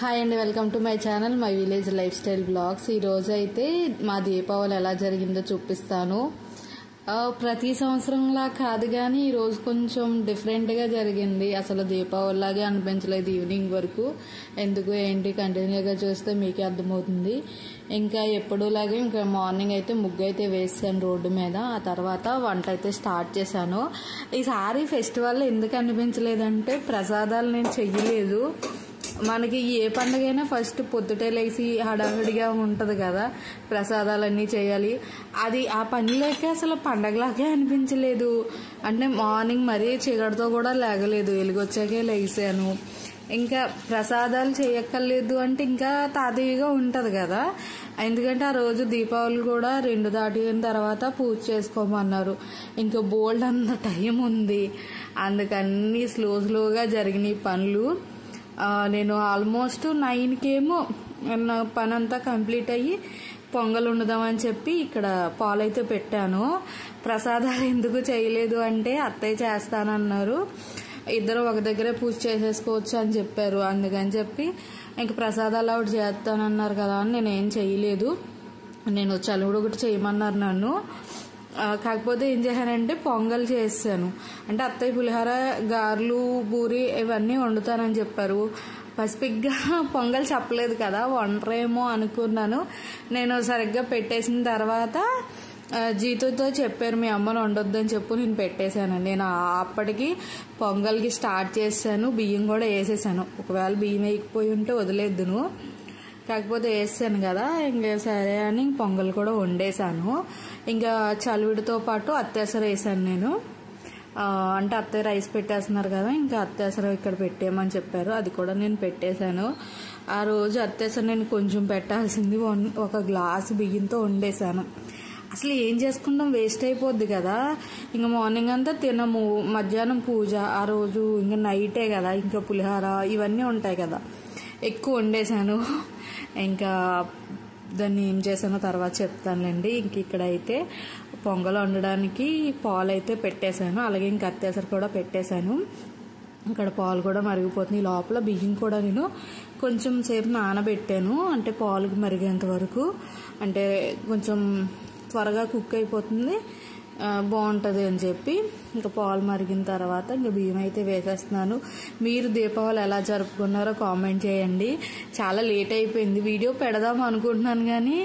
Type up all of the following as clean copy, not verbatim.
Hi అండి, welcome to my channel my village lifestyle blogs. ఈ రోజు అయితే మా దీపావళి ఎలా జరిగిందో చూపిస్తాను. ప్రతి సంవత్సరంలా కాదు కానీ ఈరోజు కొంచెం డిఫరెంట్గా జరిగింది. అసలు దీపావళి లాగే అనిపించలేదు ఈవినింగ్ వరకు. ఎందుకు ఏంటి కంటిన్యూగా చూస్తే మీకే అర్థమవుతుంది. ఇంకా ఎప్పుడూలాగే ఇంకా మార్నింగ్ అయితే ముగ్గు అయితే వేసాను రోడ్డు మీద. ఆ తర్వాత వంట అయితే స్టార్ట్ చేశాను. ఈసారి ఫెస్టివల్ ఎందుకు అనిపించలేదంటే ప్రసాదాలు నేను చెయ్యలేదు. మనకి ఏ పండుగైనా ఫస్ట్ పొద్దుటే లేచి హడావిడిగా ఉంటుంది కదా, ప్రసాదాలన్నీ చేయాలి. అది ఆ పని లేక అసలు పండగలాగే అనిపించలేదు. అంటే మార్నింగ్ మరీ చీకటితో కూడా లేగలేదు, వెలుగొచ్చాకే లేచాను. ఇంకా ప్రసాదాలు చేయక్కర్లేదు అంటే ఇంకా తాతయ్యగా ఉంటుంది కదా. ఎందుకంటే ఆ రోజు దీపావళి కూడా 2 దాటిన తర్వాత పూజ చేసుకోమన్నారు. ఇంకా బోల్డ్ అంత టైం ఉంది, అందుకన్నీ స్లోగా జరిగినాయి పనులు. నేను ఆల్మోస్ట్ 9కేమో నా పని అంతా కంప్లీట్ అయ్యి పొంగల్ వండుదామని చెప్పి ఇక్కడ పాలైతే పెట్టాను. ప్రసాదాలు ఎందుకు చేయలేదు అంటే అత్తయ్య చేస్తానన్నారు, ఇద్దరు ఒక దగ్గరే పూజ చేసేసుకోవచ్చు అని చెప్పారు. అందుకని చెప్పి ఇంక ప్రసాదాలు ఆవిడ చేస్తానన్నారు కదా అని నేనేం చేయలేదు. నేను చలువుడు ఒకటి చేయమన్నారు నన్ను. కాకపోతే ఏం చేశానంటే పొంగల్ చేసాను. అంటే అత్తయ్య పులిహోర, గారెలు, బూరి ఇవన్నీ వండుతానని చెప్పారు. పసిపిగ్గా పొంగల్ చెప్పలేదు కదా, వండరేమో అనుకున్నాను. నేను సరిగ్గా పెట్టేసిన తర్వాత జీతుతో చెప్పారు మీ అమ్మను వండొద్దని చెప్పు, నేను పెట్టేశాను. నేను అప్పటికి పొంగల్కి స్టార్ట్ చేశాను. బియ్యం కూడా వేసేసాను. ఒకవేళ బియ్యం వేయకపోయి ఉంటే వదిలేద్దును, కాకపోతే వేసాను కదా. ఇంకా సరే అని పొంగల్ కూడా వండేసాను. ఇంకా చలివిడితో పాటు అత్యవసరం వేసాను నేను. అంటే అత్తయ్య రైస్ పెట్టేస్తున్నారు కదా, ఇంకా అత్యవసరం ఇక్కడ పెట్టేయమని చెప్పారు, అది కూడా నేను పెట్టేశాను. ఆ రోజు అత్యవసరం నేను కొంచెం పెట్టాల్సింది 1 గ్లాసు బియ్యంతో వండేసాను. అసలు ఏం చేసుకుంటాం, వేస్ట్ అయిపోద్ది కదా. ఇంకా మార్నింగ్ అంతా తినము, మధ్యాహ్నం పూజ, ఆ రోజు ఇంకా నైటే కదా, ఇంకా పులిహోర ఇవన్నీ ఉంటాయి కదా, ఎక్కువ వండేసాను. ఇంకా దాన్ని ఏం చేశానో తర్వాత చెప్తానులేండి. ఇంక ఇక్కడైతే పొంగల్ వండడానికి పాలు అయితే పెట్టేశాను, అలాగే ఇంక అత్యవసరం కూడా పెట్టేశాను. ఇక్కడ పాలు కూడా మరిగిపోతున్నాయి. లోపల బియ్యం కూడా నేను కొంచెం సేపు నానబెట్టాను, అంటే పాలుకి మరిగేంత వరకు. అంటే కొంచెం త్వరగా కుక్ అయిపోతుంది, బాగుంటుంది అని చెప్పి. ఇంకా పాలు మరిగిన తర్వాత ఇంకా బియ్యం అయితే వేసేస్తున్నాను. మీరు దీపావళి ఎలా జరుపుకున్నారో కామెంట్ చేయండి. చాలా లేట్ అయిపోయింది, వీడియో పెడదాం అనుకుంటున్నాను కానీ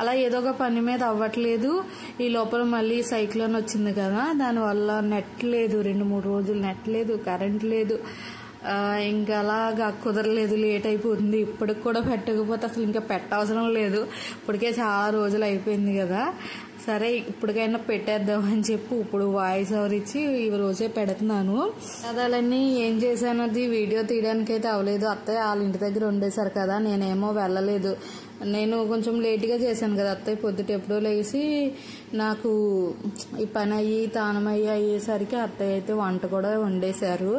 అలా ఏదో ఒక పని మీద అవ్వట్లేదు. ఈ లోపల మళ్ళీ సైక్లోన్ వచ్చింది కదా, దానివల్ల నెట్ లేదు, 2-3 రోజులు నెట్ లేదు, కరెంట్ లేదు. ఇంకా అలాగా కుదరలేదు, లేట్ అయిపోతుంది. ఇప్పటికి కూడా పెట్టకపోతే అసలు ఇంకా పెట్టవసరం లేదు, ఇప్పటికే చాలా రోజులు అయిపోయింది కదా. సరే ఇప్పటికైనా పెట్టేద్దాం అని చెప్పి ఇప్పుడు వాయిస్ ఓవర్ ఇచ్చి ఈ రోజే పెడుతున్నాను. ప్రసాదాలన్నీ ఏం చేశానది వీడియో తీయడానికి అయితే అవ్వలేదు. అత్తయ్య వాళ్ళ ఇంటి దగ్గర ఉండేశారు కదా, నేనేమో వెళ్ళలేదు. నేను కొంచెం లేట్గా చేశాను కదా, అత్తయ్య పొద్దుట ఎప్పుడో లేచి నాకు ఈ పని అయ్యి అయ్యేసరికి అత్తయ్య అయితే వంట కూడా వండేశారు.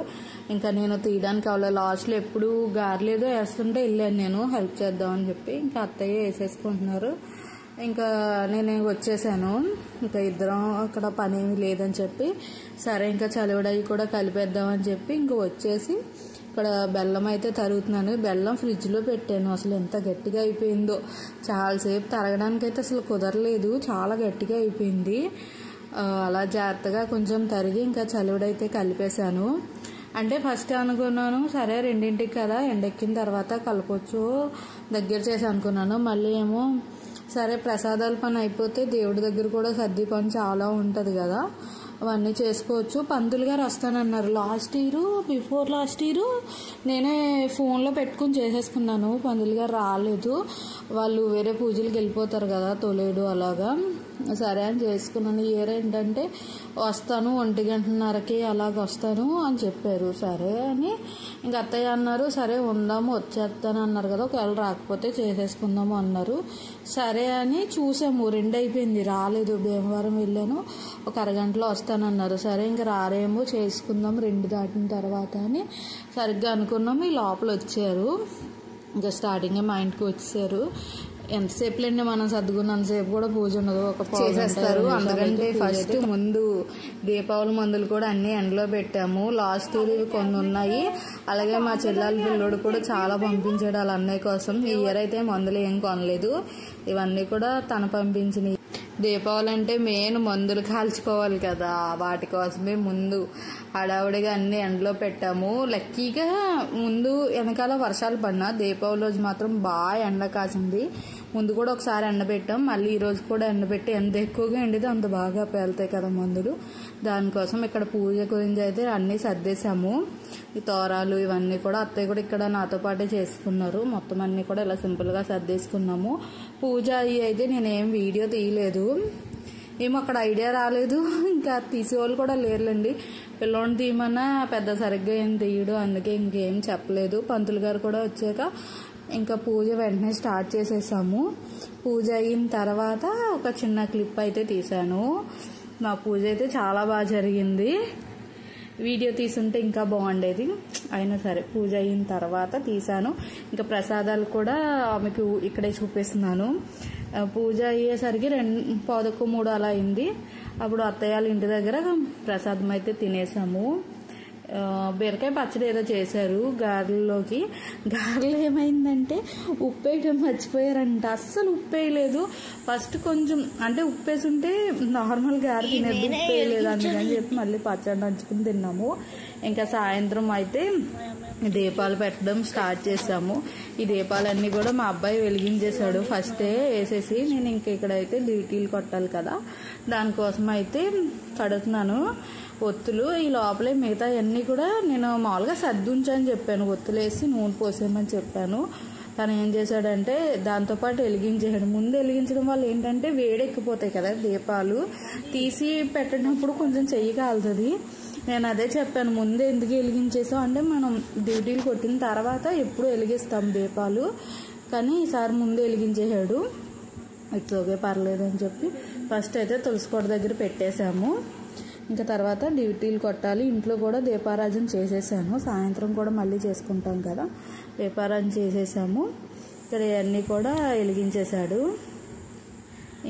ఇంకా నేను తీయడానికి అవ్వలేదు. లాస్ట్లో ఎప్పుడు గారెలేదో వేస్తుంటే వెళ్ళాను నేను హెల్ప్ చేద్దామని చెప్పి. ఇంకా అత్తయ్య వేసేసుకుంటున్నారు. ఇంకా నేను వచ్చేసాను. ఇంకా ఇద్దరం అక్కడ పని ఏమి లేదని చెప్పి సరే ఇంకా చలివిడయి కూడా కలిపేద్దామని చెప్పి ఇంకా వచ్చేసి ఇక్కడ బెల్లం అయితే తరుగుతున్నాను. బెల్లం ఫ్రిడ్జ్లో పెట్టాను, అసలు ఎంత గట్టిగా అయిపోయిందో. చాలాసేపు తరగడానికి అయితే అసలు కుదరలేదు, చాలా గట్టిగా అయిపోయింది. అలా జాగ్రత్తగా కొంచెం తరిగి ఇంకా చలివిడైతే కలిపేశాను. అంటే ఫస్ట్ అనుకున్నాను సరే 2ంటికి కదా, ఎండెక్కిన తర్వాత కలపొచ్చు దగ్గర చేసి అనుకున్నాను. మళ్ళీ ఏమో సరే ప్రసాదాల పని అయిపోతే దేవుడి దగ్గర కూడా సర్ది పని చాలా ఉంటుంది కదా, అవన్నీ చేసుకోవచ్చు. పంతులు గారు వస్తానన్నారు. బిఫోర్ లాస్ట్ ఇయర్ నేనే ఫోన్లో పెట్టుకుని చేసేసుకున్నాను. పంతులు గారు రాలేదు, వాళ్ళు వేరే పూజలకు వెళ్ళిపోతారు కదా, తొలేడు అలాగా. సరే అని చేసుకున్నాను. ఇయర్ ఏంటంటే వస్తాను 1:30కి అలాగ వస్తాను అని చెప్పారు. సరే అని ఇంక అత్తయ్య అన్నారు సరే ఉందాము, వచ్చేస్తాను అన్నారు కదా, ఒకవేళ రాకపోతే చేసేసుకుందాము అన్నారు. సరే అని చూసాము, 2 అయిపోయింది, రాలేదు. భీమవరం వెళ్ళాను, ఒక అరగంటలో వస్తానన్నారు. సరే ఇంక రారేమో, చేసుకుందాం 2 దాటిన తర్వాత అని సరిగ్గా అనుకున్నాము. ఈ లోపల వచ్చారు, ఇంకా స్టార్టింగే మా ఇంటికి వచ్చారు. ఎంతసేపులండి మనం సర్దుకున్నంతసేపు కూడా పూజ ఉండదు, ఒక చేసేస్తారు. అందుకంటే ఫస్ట్ ముందు దీపావళి మందులు కూడా అన్ని ఎండలో పెట్టాము. లాస్ట్ ఇయర్ కొన్ని ఉన్నాయి. అలాగే మా చెల్లెల పిల్లోడు కూడా చాలా పంపించాడు వాళ్ళ అన్నయ్య కోసం. ఈ ఇయర్ అయితే మందులు ఏం కొనలేదు, ఇవన్నీ కూడా తను పంపించినవి. దీపావళి అంటే మెయిన్ మందులు కాల్చుకోవాలి కదా, వాటి కోసమే ముందు హడావుడిగా అన్ని ఎండలో పెట్టాము. లక్కీగా ముందు వెనకాల వర్షాలు పడినా దీపావళి రోజు మాత్రం బాగా ఎండ కాసింది. ముందు కూడా ఒకసారి ఎండబెట్టాం, మళ్ళీ ఈ రోజు కూడా ఎండబెట్టి ఎంత ఎక్కువగా ఎండితే అంత బాగా పేలుతాయి కదా మందులు. దానికోసం ఇక్కడ పూజ గురించి అయితే అన్నీ సర్దేశాము. ఈ తోరాలు ఇవన్నీ కూడా అత్తయ్య కూడా ఇక్కడ నాతో పాటే చేసుకున్నారు. మొత్తం అన్నీ కూడా ఇలా సింపుల్గా సర్దేసుకున్నాము. పూజ అయితే నేనేం వీడియో తీయలేదు, ఏమో అక్కడ ఐడియా రాలేదు, ఇంకా తీసేవాళ్ళు కూడా లేరులేండి. పిల్లోని తీయమన్నా పెద్ద సరిగ్గా ఏం తీయడు, అందుకే ఇంకేం చెప్పలేదు. పంతులు గారు కూడా వచ్చాక ఇంకా పూజ వెంటనే స్టార్ట్ చేసేసాము. పూజ అయిన తర్వాత ఒక చిన్న క్లిప్ అయితే తీశాను. మా పూజ అయితే చాలా బాగా జరిగింది. వీడియో తీసుంటే ఇంకా బాగుండేది, అయినా సరే పూజ అయిన తర్వాత తీశాను. ఇంకా ప్రసాదాలు కూడా మీకు ఇక్కడే చూపిస్తున్నాను. పూజ అయ్యేసరికి 2:15 అలా అయింది. అప్పుడు అత్తయ్య వాళ్ళ ఇంటి దగ్గర ప్రసాదం అయితే తినేసాము. బీరకాయ పచ్చడి ఏదో చేశారు గారెల్లోకి. గారెలు ఏమైందంటే ఉప్పు వేయడం మర్చిపోయారంట, అస్సలు ఉప్పు వేయలేదు. ఫస్ట్ కొంచెం అంటే ఉప్పు వేసుంటే నార్మల్ గారె తినేది, ఉప్పు వేయలేదు. అందుకని చెప్పి మళ్ళీ పచ్చడి నంచుకుని తిన్నాము. ఇంకా సాయంత్రం అయితే దీపాలు పెట్టడం స్టార్ట్ చేసాము. ఈ దీపాలన్నీ కూడా మా అబ్బాయి వెలిగించేశాడు ఫస్టే వేసేసి. నేను ఇంక ఇక్కడైతే డ్యూటీలు కొట్టాలి కదా, దానికోసం అయితే కడుతున్నాను ఒత్తులు. ఈ లోపలే మిగతా అన్నీ కూడా నేను మామూలుగా సర్దుంచని చెప్పాను, ఒత్తులేసి నూనె పోసేయమని చెప్పాను. తను ఏం చేశాడంటే దాంతోపాటు వెలిగించాడు. ముందు వెలిగించడం వల్ల ఏంటంటే వేడెక్కిపోతాయి కదా దీపాలు, తీసి పెట్టినప్పుడు కొంచెం చెయ్యి కాలుతుంది. నేను అదే చెప్పాను, ముందే ఎందుకు వెలిగించేసాం అంటే మనం డ్యూటీలు కొట్టిన తర్వాత ఎప్పుడు వెలిగిస్తాం దీపాలు, కానీ ఈసారి ముందు వెలిగించేసాడు. ఇట్స్ ఓకే పర్లేదు అని చెప్పి ఫస్ట్ అయితే తులసికోట దగ్గర పెట్టేశాము. ఇంకా తర్వాత డ్యూటీలు కొట్టాలి. ఇంట్లో కూడా దీపారాజన చేసేసాను, సాయంత్రం కూడా మళ్ళీ చేసుకుంటాం కదా, దీపారాజన చేసేసాము. ఇక్కడ ఇవన్నీ కూడా వెలిగించేశాడు.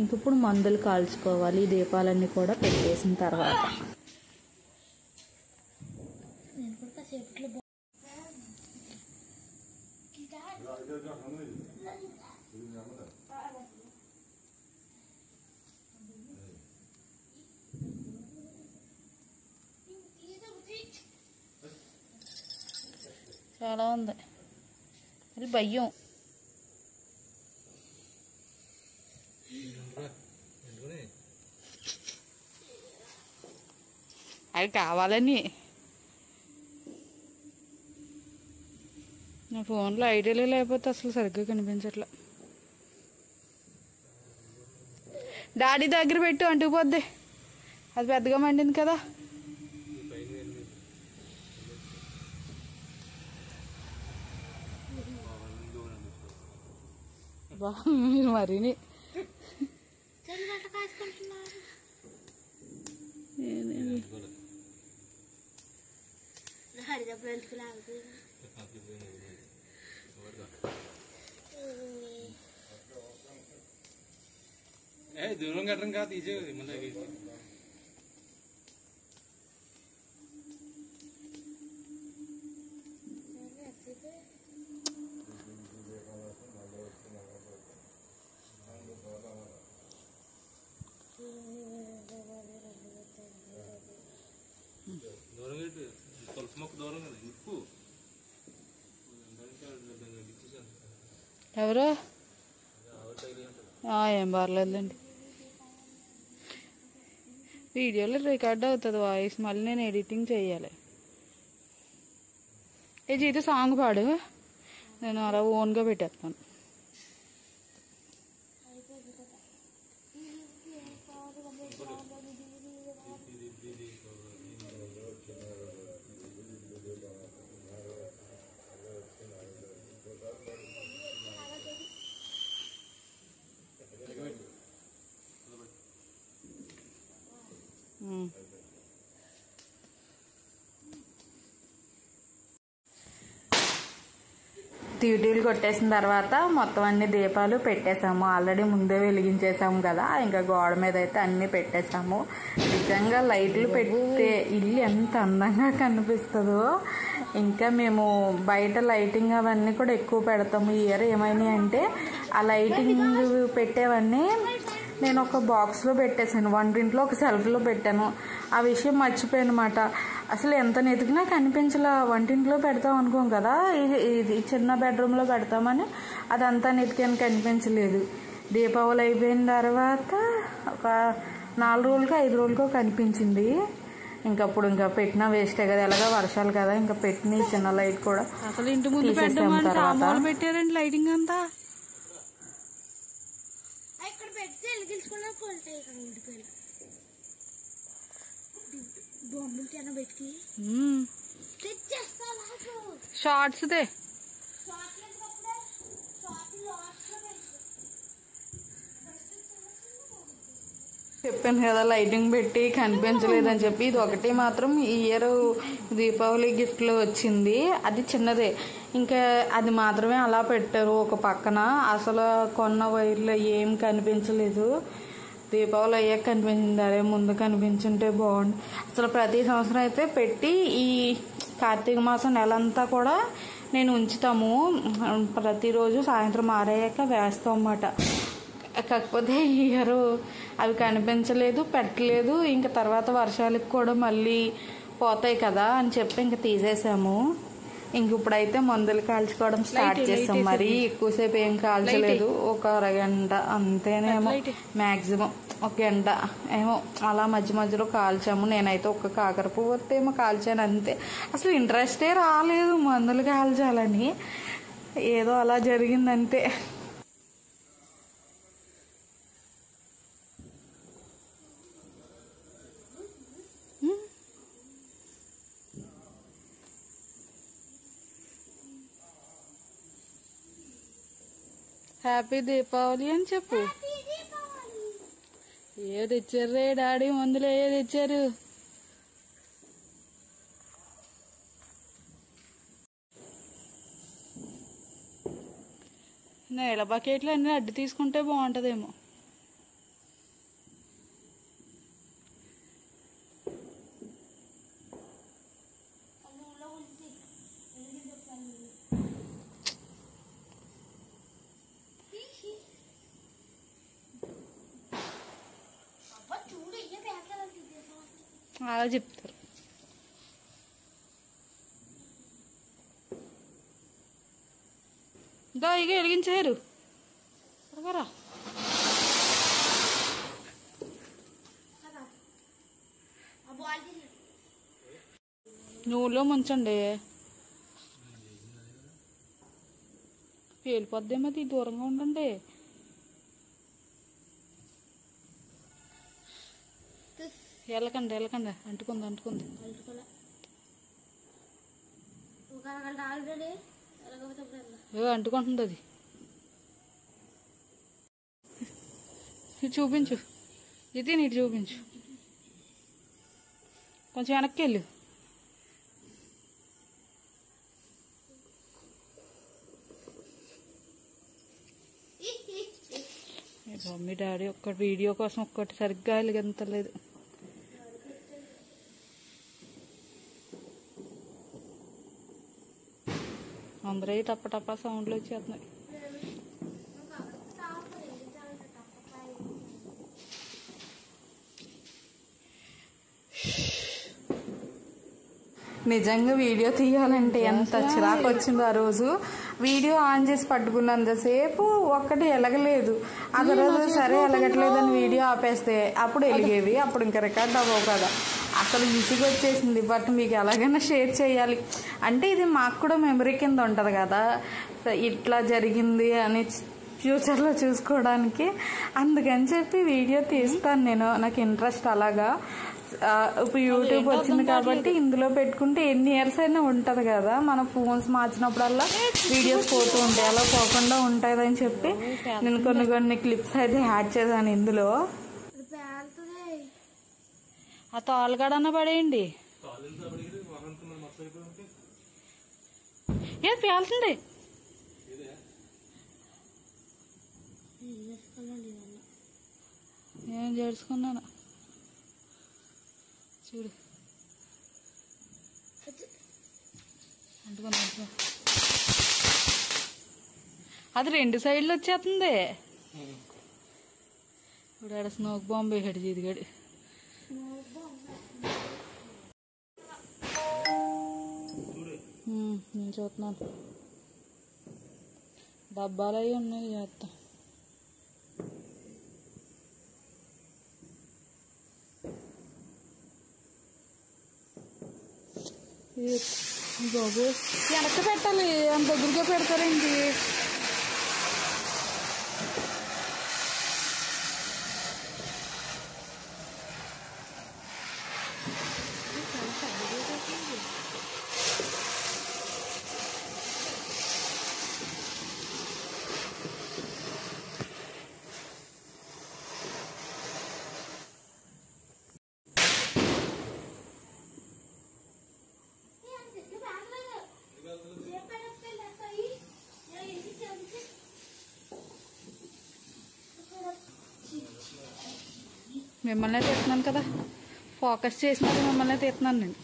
ఇంక ఇప్పుడు మందులు కాల్చుకోవాలి ఈ దీపాలన్నీ కూడా పెట్టేసిన తర్వాత. చాలా ఉంది అది భయం. అవి కావాలని నా ఫోన్లో ఐడియాలో లేకపోతే అసలు సరిగ్గా కనిపించట్లా. డాడీ దగ్గర పెట్టు అంటుకుపోద్ది, అది పెద్దగా మండింది కదా. మీరు మరిని దూరం కట్టడం కాదు తీసేది ముందు. దూరం తులసి మొక్క దూరం కదా ఇంకు ఎవరు ఏం పర్లేదులేండి, వీడియోలో రికార్డ్ అవుతుంది వాయిస్, మళ్ళీ నేను ఎడిటింగ్ చేయాలి. ఏ జీతో సాంగ్ పాడు, నేను అలా ఓన్గా పెట్టేస్తాను. తీటీలు కొట్టేసిన తర్వాత మొత్తం అన్ని దీపాలు పెట్టేశాము. ఆల్రెడీ ముందే వెలిగించేసాము కదా, ఇంకా గోడ మీద అయితే అన్ని పెట్టేశాము. నిజంగా లైట్లు పెట్టే ఇల్లు ఎంత అందంగా కనిపిస్తుందో. ఇంకా మేము బయట లైటింగ్ అవన్నీ కూడా ఎక్కువ పెడతాము. ఈ ఇయర్ ఏమైనాయి అంటే ఆ లైటింగ్ పెట్టేవన్నీ నేను ఒక బాక్స్లో పెట్టేశాను, వంటింట్లో ఒక సెల్ఫ్లో పెట్టాను. ఆ విషయం మర్చిపోయానమాట. అసలు ఎంత నెతికినా కనిపించలా. వంటింట్లో పెడతాం అనుకోం కదా, ఇది చిన్న బెడ్రూమ్లో పెడతామని అదంతా నెతికాని కనిపించలేదు. దీపావళి అయిపోయిన తర్వాత ఒక 4 రోజులకో 5 రోజులకో కనిపించింది. ఇంకప్పుడు ఇంకా పెట్టినా వేస్టే కదా, ఎలాగా వర్షాలు కదా, ఇంకా పెట్టిన చిన్న లైట్ కూడా అసలు ఇంటి ముందు పెట్టారండి లైటింగ్ అంతా. షార్ట్స్ దే చెప్పాను కదా లైటింగ్ పెట్టి కనిపించలేదని చెప్పి. ఇది ఒకటి మాత్రం ఈ ఇయర్ దీపావళి గిఫ్ట్లో వచ్చింది, అది చిన్నదే. ఇంకా అది మాత్రమే అలా పెట్టారు ఒక పక్కన. అసలు కొన్న వైర్లు ఏం కనిపించలేదు. దీపావళి అయ్యాక కనిపించింది, అదే ముందు కనిపించుంటే బాగుండు. అసలు ప్రతి సంవత్సరం అయితే పెట్టి ఈ కార్తీక మాసం నెలంతా కూడా నేను ఉంచుతాము. ప్రతిరోజు సాయంత్రం ఆరయ్యాక వేస్తాం అన్నమాట. కాకపోతే ఈ ఇయర్ అవి కనిపించలేదు, పెట్టలేదు. ఇంకా తర్వాత వర్షాలకు కూడా మళ్ళీ పోతాయి కదా అని చెప్పి ఇంకా తీసేసాము. ఇంక ఇప్పుడైతే మందులు కాల్చుకోవడం స్టార్ట్ చేస్తాం. మరీ ఎక్కువసేపు ఏం కాల్చలేదు, ఒక అరగంట అంతేనేమో, మ్యాక్సిమం 1 గంట ఏమో అలా మధ్య మధ్యలో కాల్చాము. నేనైతే ఒక్క కాకర పువ్వు ఏమో కాల్చాను అంతే. అసలు ఇంట్రెస్టే రాలేదు మందులు కాల్చాలని, ఏదో అలా జరిగిందంతే. హ్యాపీ దీపావళి అని చెప్పు. ఏ తెచ్చారు రే డాడీ మందులు? ఏ తెచ్చారు? నీళ్ళ బకెట్లు అన్నీ అడ్డు తీసుకుంటే బాగుంటుందేమో. అలా చెప్తారు. దా ఇక వెలిగించారు రా. నూనెలో ముంచండి, పేలిపోద్దేమో. దూరంగా ఉండండి. వెళ్ళకండి అంటుకుంది అంటుకుంటుంది అది. చూపించు ఇది, నీటి చూపించు. కొంచెం వెనక్కి వెళ్ళు. మమ్మీ డాడీ ఒక్క వీడియో కోసం ఒక్కటి సరిగ్గా వెలిగించలేదు. అందరూ టప్ప సౌండ్లు వచ్చేస్తున్నాయి. నిజంగా వీడియో తీయాలంటే ఎంత చిరాకు వచ్చిందో ఆ రోజు. వీడియో ఆన్ చేసి పట్టుకున్నంతసేపు ఒక్కటి ఎలగలేదు. ఆ తర్వాత సరే ఎలగట్లేదని వీడియో ఆపేస్తే అప్పుడు వెలిగేవి. అప్పుడు ఇంకా రికార్డ్ అవ్వవు కదా. అసలు విసిగి వచ్చేసింది. బట్ మీకు ఎలాగైనా షేర్ చేయాలి అంటే ఇది మాకు కూడా మెమరీ కింద ఉంటుంది కదా, ఇట్లా జరిగింది అని ఫ్యూచర్లో చూసుకోవడానికి. అందుకని చెప్పి వీడియో తీస్తాను నేను, నాకు ఇంట్రెస్ట్ అలాగా. ఇప్పుడు యూట్యూబ్ వచ్చింది కాబట్టి ఇందులో పెట్టుకుంటే ఎన్ని ఇయర్స్ అయినా ఉంటుంది కదా. మన ఫోన్స్ మార్చినప్పుడల్లా వీడియోస్ పోతూ ఉంటాయి, అలా పోకుండా ఉంటుందని చెప్పి నేను కొన్ని క్లిప్స్ అయితే యాడ్ చేశాను ఇందులో. ఆ తాళ్ళుగాడన్న పడేయండి. ఏ పేలుతుంది. నేను చేసుకున్నాను చూడు అంటుకున్నా అది 2 సైడ్లు వచ్చేస్తుంది ఇప్పుడు ఆడ స్మోక్ బాంబ్ వేసాడు జీదిగాడు నేను చూస్తున్నాను డబ్బాలు అవి ఉన్నాయి చేస్తా బాబు వెనక్కి పెట్టాలి అంత దగ్గరగా పెడతారేంటి మిమ్మల్నే తీస్తున్నాను కదా ఫోకస్ చేసినది మిమ్మల్నే తీస్తున్నాను నేను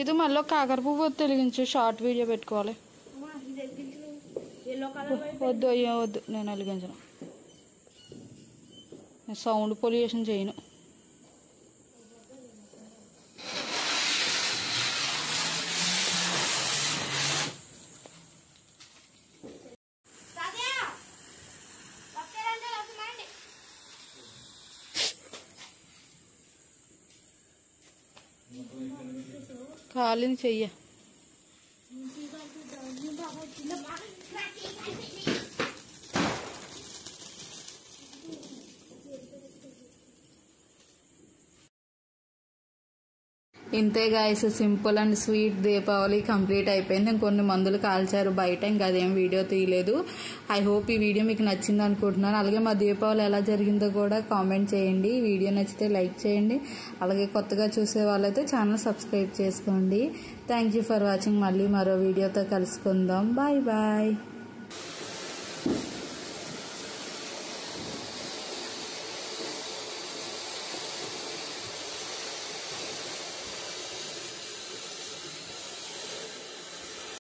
ఇది మళ్ళీ కాకర పువ్వు వెలిగించు షార్ట్ వీడియో పెట్టుకోవాలి వద్దు అయ్యో వద్దు నేను వెలిగించను సౌండ్ పొల్యూషన్ చేయను కాలింది చెయ్య ఇంతే guys simple and sweet Deepavali complete అయిపోయింది. ఇంకొన్ని మందులు కాల్చారు బయట, ఇంకా అదేం వీడియో తీయలేదు. ఐ హోప్ ఈ వీడియో మీకు నచ్చింది అనుకుంటున్నాను. అలాగే మా దీపావళి ఎలా జరిగిందో కూడా కామెంట్ చేయండి. వీడియో నచ్చితే లైక్ చేయండి. అలాగే కొత్తగా చూసే వాళ్ళైతే ఛానల్ సబ్స్క్రైబ్ చేసుకోండి. Thank you for watching. మళ్ళీ మరో వీడియోతో కలుసుకుందాం. Bye bye.